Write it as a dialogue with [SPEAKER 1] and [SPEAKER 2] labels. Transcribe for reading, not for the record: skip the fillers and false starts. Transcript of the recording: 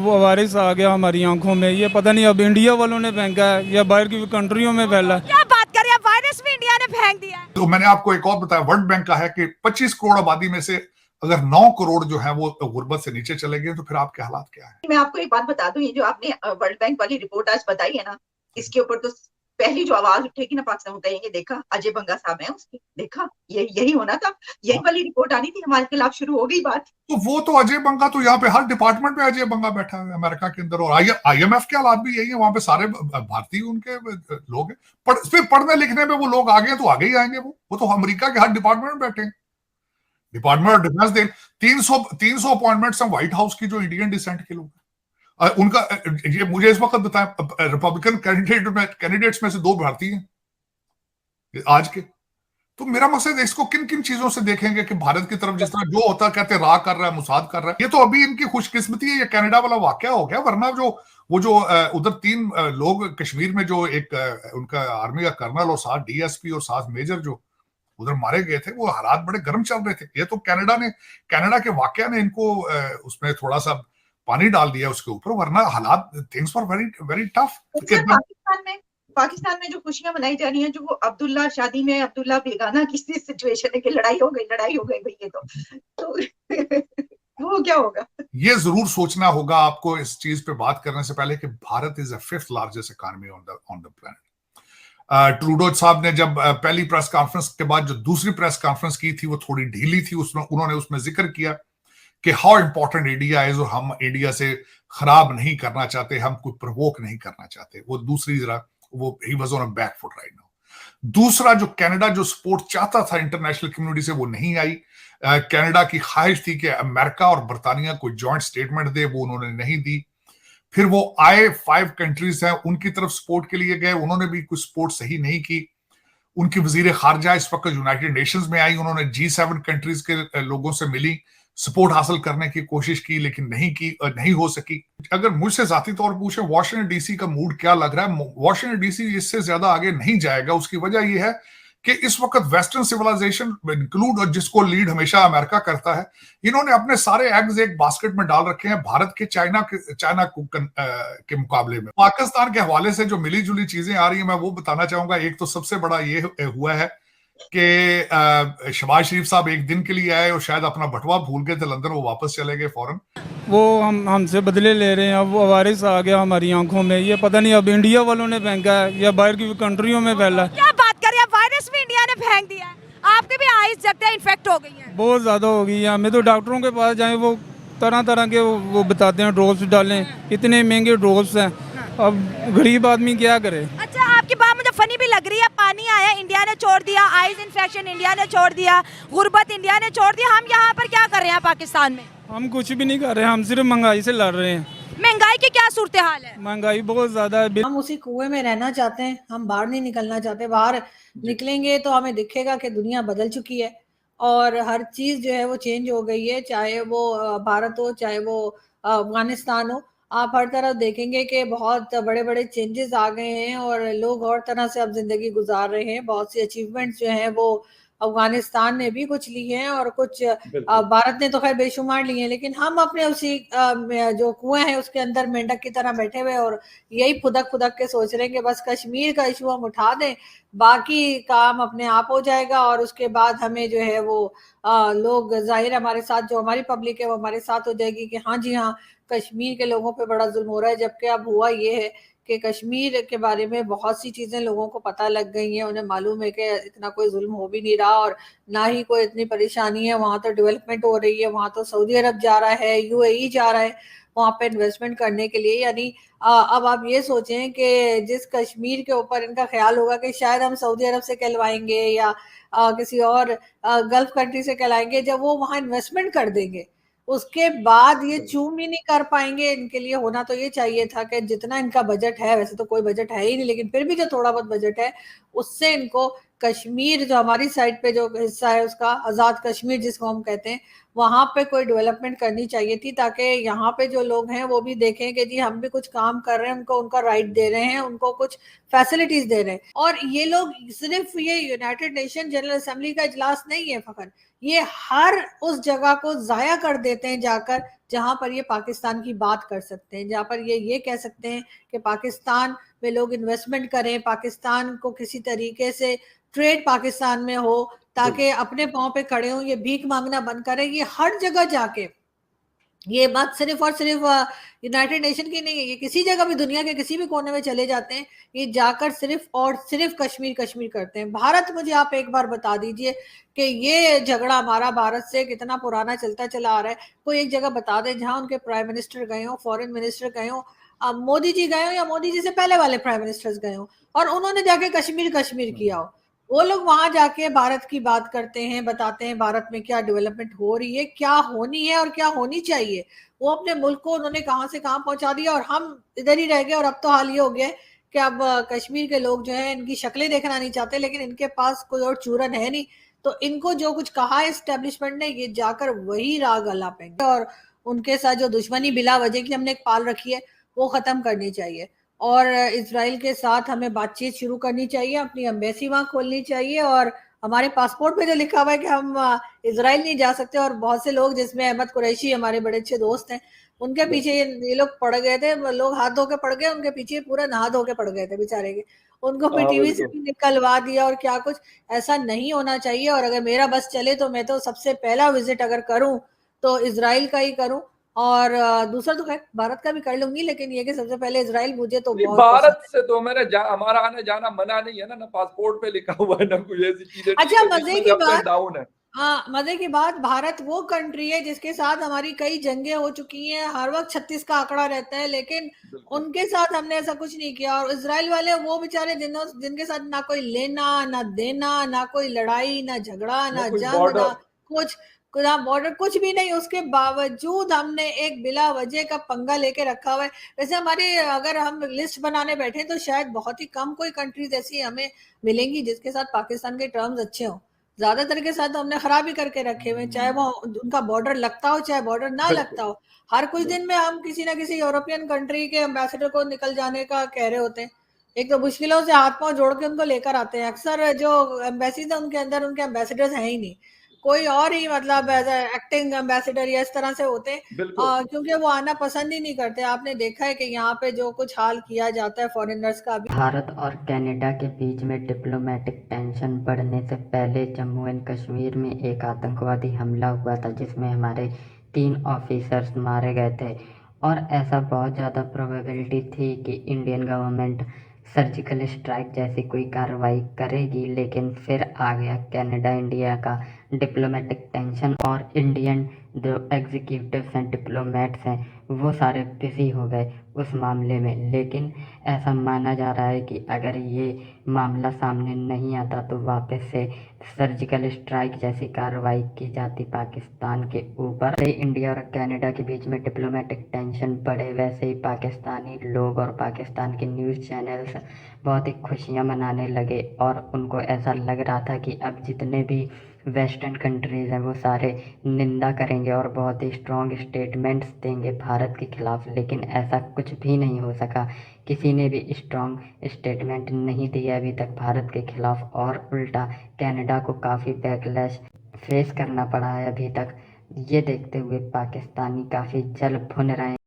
[SPEAKER 1] वो वायरस आ गया हमारी आंखों में, ये पता नहीं अब इंडिया वालों ने फेंका है या बाहर की कंट्रियों में फैला है।
[SPEAKER 2] क्या बात कर रहे हैं, वायरस भी इंडिया ने फेंक दिया है।
[SPEAKER 3] तो मैंने आपको एक और बताया, वर्ल्ड बैंक का है कि 25 करोड़ आबादी में से अगर 9 करोड़ जो है वो गुर्बत से नीचे चले गए तो फिर आपके हालात क्या है।
[SPEAKER 4] मैं आपको एक बात बता दूं, ये जो आपने वर्ल्ड बैंक वाली रिपोर्ट आज बताई है ना, इसके ऊपर तो पहली जो आवाज उठेगी ना पाकिस्तान होता है, ये देखा अजय बंगा साहब है उसकी, देखा यही होना था, यही वाली रिपोर्ट आनी थी, हमारे खिलाफ शुरू हो गई बात।
[SPEAKER 3] तो वो तो अजय बंगा तो यहाँ पे हर डिपार्टमेंट में अजय बंगा बैठा है अमेरिका के अंदर, और IMF के हालात भी यही है, वहां पे सारे भारतीय उनके लोग हैं। फिर पढ़ने लिखने में वो लोग आगे तो आगे ही आएंगे, वो तो अमेरिका के हर डिपार्टमेंट में बैठे हैं। Department of defence they 300 appointments हैं व्हाइट हाउस की जो इंडियन डिसेंट के लोग, उनका ये मुझे इस वक्त बताएं, रिपब्लिकन कैंडिडेट्स में से 2 भारतीय हैं आज के। तो मेरा मकसद है इसको किन किन चीजों से देखेंगे कि भारत की तरफ जिस तरह जो होता कहते राह कर रहा है, मुसाद कर रहा है, ये तो अभी इनकी खुशकिस्मती है, ये कनाडा वाला वाकया हो गया, वरना जो उधर 3 लोग कश्मीर में जो एक उनका आर्मी का कर्नल और 7 DSP और 7 मेजर जो उधर मारे गए थे, वो हालात बड़े गर्म चल रहे थे। ये तो कनाडा के वाकया ने इनको उसमें थोड़ा सा पानी डाल दिया उसके ऊपर, वरना हालात things were very very tough.
[SPEAKER 4] Pakistan में जो खुशियां मनाई जा रही हैं, जो वो अब्दुल्ला शादी में अब्दुल्ला बेगाना की सिचुएशन है कि लड़ाई हो गई भाई, ये तो वो क्या होगा, ये
[SPEAKER 3] जरूर सोचना होगा आपको इस चीज पे बात करने से पहले कि Bharat is the 5th largest economy on the planet. Trudeau साहब ने जब पहली प्रेस कॉन्फ्रेंस के बाद जो दूसरी प्रेस कॉन्फ्रेंस की थी वो थोड़ी ढीली थी, उन्होंने उसमें जिक्र किया कि हाउ इंपॉर्टेंट इंडिया है, और हम इंडिया से खराब नहीं करना चाहते, हम कोई प्रवोक नहीं करना चाहते। वो दूसरी जरा वो he was on a back foot right now. दूसरा, जो कनाडा जो सपोर्ट चाहता था इंटरनेशनल कम्युनिटी से, वो नहीं आई। कनाडा की ख्वाहिश थी कि अमेरिका और बर्तानिया कोई जॉइंट स्टेटमेंट दे, वो उन्होंने नहीं दी। फिर वो आए 5 कंट्रीज हैं, उनकी तरफ सपोर्ट के लिए गए, उन्होंने भी कुछ सपोर्ट सही नहीं की। उनकी वजीर खारजा इस वक्त यूनाइटेड नेशंस में आई, उन्होंने G7 कंट्रीज के लोगों से मिली, सपोर्ट हासिल करने की कोशिश की, लेकिन नहीं हो सकी। अगर मुझसे जाती तौर पर पूछे वाशिंगटन DC का मूड क्या लग रहा है, वाशिंगटन DC इससे ज्यादा आगे नहीं जाएगा। उसकी वजह यह है कि इस वक्त वेस्टर्न सिविलाइजेशन इंक्लूड और जिसको लीड हमेशा अमेरिका करता है, इन्होंने अपने सारे एग्स एक बास्केट में डाल रखे हैं भारत के चाइना के मुकाबले में। पाकिस्तान के हवाले से जो मिली जुली चीजें आ रही हैं, मैं वो बताना चाहूंगा। एक तो सबसे बड़ा ये हुआ है कि शहबाज शरीफ साहब एक दिन के लिए आए और शायद अपना बटवा भूल गए थे लंदन, वो वापस चले गए फौरन।
[SPEAKER 1] वो हमसे बदले ले रहे हैं। अब वो वायरस आ गया हमारी आंखों में, ये पता नहीं अब इंडिया वालों ने फेंका है या बाहर की कंट्रियों में फैला है।
[SPEAKER 2] क्या बात कर रहे हैं, वायरस भी इंडिया ने फेंक दिया है। आपके भी आईज जगते हैं, इन्फेक्ट हो गई है, बहुत
[SPEAKER 1] ज्यादा हो गई है। हमें तो डॉक्टरों के पास जाए, वो तरह तरह के वो बताते हैं ड्रॉप्स डालें, इतने महंगे ड्रॉप्स हैं, अब गरीब आदमी क्या करे।
[SPEAKER 2] अच्छा, आपकी बात मुझे फनी भी लग रही है। पानी आया इंडिया ने छोड़ दिया, आइज इन्फेक्शन इंडिया ने छोड़ दिया, गुर्बत इंडिया ने छोड़ दिया, हम यहाँ पर क्या कर रहे हैं पाकिस्तान में?
[SPEAKER 1] हम कुछ भी नहीं कर रहे हैं, हम सिर्फ महंगाई से लड़ रहे हैं।
[SPEAKER 2] महंगाई की क्या सूरत हाल है?
[SPEAKER 1] महंगाई बहुत ज्यादा है।
[SPEAKER 5] हम उसी कुएं में रहना चाहते हैं, हम बाहर नहीं निकलना चाहते। बाहर निकलेंगे तो हमें दिखेगा कि दुनिया बदल चुकी है और हर चीज जो है वो चेंज हो गई है, चाहे वो भारत हो चाहे वो अफगानिस्तान हो। आप हर तरफ देखेंगे कि बहुत बड़े बड़े चेंजेस आ गए हैं और लोग और तरह से अब जिंदगी गुजार रहे हैं। बहुत सी अचीवमेंट्स जो हैं वो अफगानिस्तान ने भी कुछ ली हैं और कुछ भारत ने तो खैर बेशुमार ली हैं, लेकिन हम अपने उसी जो कुएं हैं उसके अंदर मेंढक की तरह बैठे हुए और यही फुदक के सोच रहे हैं कि बस कश्मीर का इशू हम उठा दें, बाकी काम अपने आप हो जाएगा और उसके बाद हमें जो है वो लोग जाहिर हमारे साथ, जो हमारी पब्लिक है वो हमारे साथ हो जाएगी कि हाँ जी हाँ, कश्मीर के लोगों पे बड़ा जुल्म हो रहा है। जबकि अब हुआ ये है कि कश्मीर के बारे में बहुत सी चीजें लोगों को पता लग गई हैं, उन्हें मालूम है कि इतना कोई जुल्म हो भी नहीं रहा और ना ही कोई इतनी परेशानी है। वहां तो डेवलपमेंट हो रही है, वहां तो सऊदी अरब जा रहा है, UAE जा रहा है वहां पे इन्वेस्टमेंट करने के लिए। यानी अब आप ये सोचें कि जिस कश्मीर के ऊपर इनका ख्याल होगा कि शायद हम सऊदी अरब से कहलवाएंगे या किसी और गल्फ कंट्री से कहलाएंगे, जब वो वहां इन्वेस्टमेंट कर देंगे उसके बाद ये चूम ही नहीं कर पाएंगे। इनके लिए होना तो ये चाहिए था कि जितना इनका बजट है, वैसे तो कोई बजट है ही नहीं, लेकिन फिर भी जो थोड़ा बहुत बजट है उससे इनको कश्मीर, जो हमारी साइड पे जो हिस्सा है उसका, आजाद कश्मीर जिसको हम कहते हैं, वहां पे कोई डेवलपमेंट करनी चाहिए थी ताकि यहाँ पे जो लोग हैं वो भी देखें कि जी हम भी कुछ काम कर रहे हैं, उनको उनका राइट दे रहे हैं, उनको कुछ फैसिलिटीज दे रहे हैं। और ये लोग सिर्फ ये यूनाइटेड नेशन जनरल असेंबली का इजलास नहीं है फखर, ये हर उस जगह को जाया कर देते हैं जाकर जहां पर ये पाकिस्तान की बात कर सकते हैं, जहां पर ये कह सकते हैं कि पाकिस्तान में लोग इन्वेस्टमेंट करें, पाकिस्तान को किसी तरीके से ट्रेड पाकिस्तान में हो, ताकि अपने पांव पे खड़े हों, ये भीख मांगना बंद करें। ये हर जगह जाके, ये बात सिर्फ और सिर्फ यूनाइटेड नेशन की नहीं है, ये किसी जगह भी, दुनिया के किसी भी कोने में चले जाते हैं, ये जाकर सिर्फ और सिर्फ कश्मीर कश्मीर करते हैं। भारत, मुझे आप एक बार बता दीजिए कि ये झगड़ा हमारा भारत से कितना पुराना चलता चला आ रहा है। कोई एक जगह बता दें जहां उनके प्राइम मिनिस्टर गए हो, फॉरेन मिनिस्टर गए हो, मोदी जी गए हो या मोदी जी से पहले वाले प्राइम मिनिस्टर्स गए हो, और उन्होंने जाके कश्मीर कश्मीर किया हो। वो लोग वहां जाके भारत की बात करते हैं, बताते हैं भारत में क्या डेवलपमेंट हो रही है, क्या होनी है और क्या होनी चाहिए। वो अपने मुल्क को उन्होंने कहां से कहां पहुंचा दिया, और हम इधर ही रह गए। और अब तो हाल ये हो गया है कि अब कश्मीर के लोग जो है, इनकी शक्लें देखना नहीं चाहते, लेकिन इनके पास कोई और चूरन है नहीं, तो इनको जो कुछ कहा है एस्टेब्लिशमेंट ने, ये जाकर वही राग अलापेंगे। और उनके साथ जो दुश्मनी बिला वजह की हमने एक पाल रखी है, वो खत्म करनी चाहिए। और इसराइल के साथ हमें बातचीत शुरू करनी चाहिए, अपनी एम्बेसी वहां खोलनी चाहिए। और हमारे पासपोर्ट पे जो लिखा हुआ है कि हम इसराइल नहीं जा सकते, और बहुत से लोग, जिसमें अहमद कुरैशी हमारे बड़े अच्छे दोस्त हैं, उनके पीछे ये लोग पड़ गए थे, लोग हाथ धो के पड़ गए, उनके पीछे पूरा नहा धो के पड़ गए थे बेचारे के, उनको पीटीवी से भी निकलवा दिया और क्या कुछ। ऐसा नहीं होना चाहिए। और अगर मेरा बस चले तो मैं तो सबसे पहला विजिट अगर करूं तो इसराइल का ही करूं, और दूसरा तो खैर भारत का भी कर लूंगी, लेकिन ये कि सबसे पहले इसराइल मुझे तो बहुत
[SPEAKER 6] भारत से तो हमारा आने जाना मना नहीं है ना पासपोर्ट पे लिखा हुआ है ना कुछ ऐसी चीजें।
[SPEAKER 5] अच्छा, मजे की बात,
[SPEAKER 6] डाउन है।
[SPEAKER 5] हाँ, मजे की बात, भारत वो कंट्री है जिसके साथ हमारी कई जंगें हो चुकी हैं, हर वक्त 36 का आंकड़ा रहता है, लेकिन उनके साथ हमने ऐसा कुछ नहीं किया। और इजराइल वाले वो बेचारे जिनके साथ ना कोई लेना ना देना, ना कोई लड़ाई ना झगड़ा ना जंग ना कुछ, ना बॉर्डर, कुछ भी नहीं, उसके बावजूद हमने एक बिला वजह का पंगा लेके रखा हुआ है। वैसे हमारे, अगर हम लिस्ट बनाने बैठे तो शायद बहुत ही कम कोई कंट्रीज ऐसी हमें मिलेंगी जिसके साथ पाकिस्तान के टर्म्स अच्छे हों। ज्यादातर के साथ तो हमने खराब ही करके रखे हुए, चाहे वो उनका बॉर्डर लगता हो चाहे बॉर्डर ना लगता हो। हर कुछ दिन में हम किसी ना किसी यूरोपियन कंट्री के एम्बेसडर को निकल जाने का कह रहे होते हैं। एक तो मुश्किलों से हाथ पांव जोड़ के उनको लेकर आते हैं। अक्सर जो एम्बेसीज है उनके अंदर उनके एम्बेसडर्स हैं ही नहीं, कोई और ही, मतलब एज एक्टिंग एम्बेसडर या इस तरह से होते हैं, क्योंकि वो आना पसंद ही नहीं करते। आपने देखा है कि यहाँ पे जो कुछ हाल किया जाता है फॉरेनर्स का भी।
[SPEAKER 7] भारत और कनाडा के बीच में डिप्लोमेटिक टेंशन बढ़ने से पहले जम्मू एंड कश्मीर में एक आतंकवादी हमला हुआ था जिसमें हमारे 3 ऑफिसर्स मारे गए थे, और ऐसा बहुत ज़्यादा प्रोबेबिलिटी थी कि इंडियन गवर्नमेंट सर्जिकल स्ट्राइक जैसी कोई कार्रवाई करेगी, लेकिन फिर आ गया कनाडा इंडिया का डिप्लोमेटिक टेंशन, और इंडियन जो एग्जीक्यूटिव्स हैं, डिप्लोमेट्स हैं, वो सारे बिजी हो गए उस मामले में। लेकिन ऐसा माना जा रहा है कि अगर ये मामला सामने नहीं आता तो वापस से सर्जिकल स्ट्राइक जैसी कार्रवाई की जाती पाकिस्तान के ऊपर। इंडिया और कनाडा के बीच में डिप्लोमेटिक टेंशन बढ़े, वैसे ही पाकिस्तानी लोग और पाकिस्तान के न्यूज़ चैनल्स बहुत ही खुशियां मनाने लगे, और उनको ऐसा लग रहा था कि अब जितने भी वेस्टर्न कंट्रीज़ हैं वो सारे निंदा करेंगे और बहुत ही स्ट्रॉन्ग स्टेटमेंट्स देंगे भारत के खिलाफ। लेकिन ऐसा कुछ भी नहीं हो सका, किसी ने भी स्ट्रॉन्ग स्टेटमेंट नहीं दिया अभी तक भारत के खिलाफ, और उल्टा कनाडा को काफ़ी बैकलैश फेस करना पड़ा है अभी तक। ये देखते हुए पाकिस्तानी काफ़ी जल भुन रहे हैं।